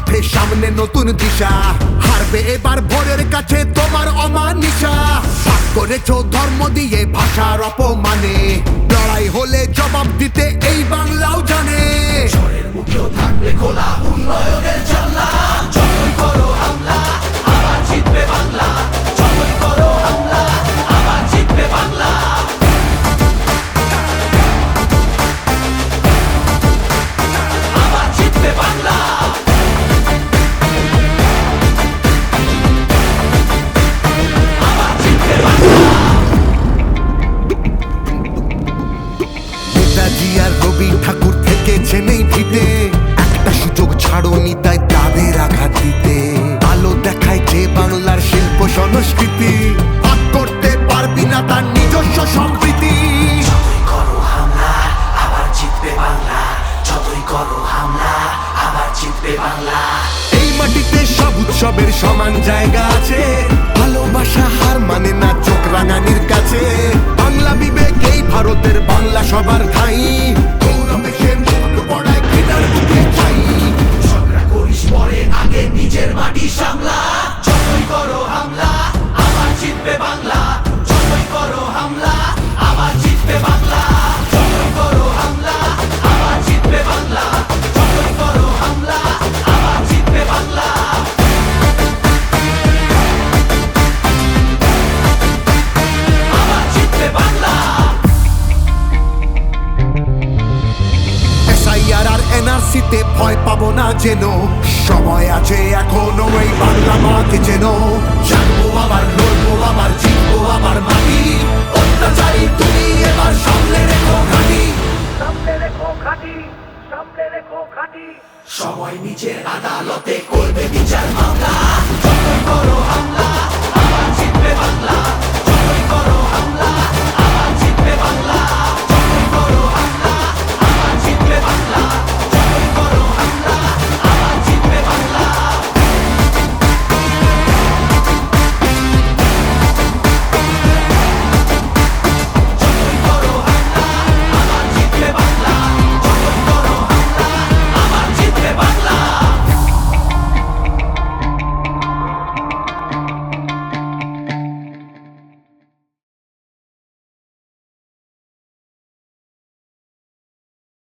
পথে সামনে নতুন দিশা, হারবে এবার ভোরের কাছে তোমার অমানিসা। ভাগ করেছো ধর্ম দিয়ে ভাষার অপমানে, লড়াই হলে জবাব দিতে এই বাংলাও জানে। ঝড়ের মুখেও থাকবে খোলা উন্নয়নের জানলা, যতই করো হামলা আবার জিতবে বাংলা, যতই করো হামলা আবার জিতবে বাংলা। আবার জিতবে বাংলা। আবার জিতবে বাংলা। নেতাজি আর রবি ঠাকুর থেকেছেন এই ভিতে, একটা সুযোগ ছাড়োনি তাই তাদের আঘাত দিতে। আলো দেখায় যে বাংলার শিল্প সংস্কৃতি, ভাগ করতে পারবি না তার নিজস্ব সম্প্রীতি। যতই করো হামলা আবার জিতবে বাংলা, যতই করো হামলা আবার জিতবে বাংলা। এই মাটিতে সব উৎসবের সমান জায়গা আছে, ভালোবাসা হার মানে না চোখ রাঙানির কাছে। বাংলা বিবেক এই ভারতের বাংলা সবার ঠাই, গৌরবে সে মুক্ত পড়ায় ঘৃণার বুকে চাই। ঝগড়া করিস পরে আগে নিজের মাটি সামলা, যতই করো হামলা আবার জিতবে বাংলা, যতই করো হামলা আবার জিতবে বাংলা, যতই করো হামলা আবার জিতবে বাংলা, যতই করো হামলা আবার জিতবে বাংলা। আবার জিতবে বাংলা। এসআইআর আর এনআরসিতে ভয় পাবো না যেন, সময় আছে এখনো এই বাংলা মাকে যেন। জানবো আবার লড়বো আবার জিতবো আবার মাটি, অত্যাচারী তুমি এবার সামলে রেখো ঘাঁটি, সামলে রেখো ঘাঁটি, সামলে রেখো ঘাঁটি। সময় নিজের আদালতে করবে বিচার মামলা, যতই করো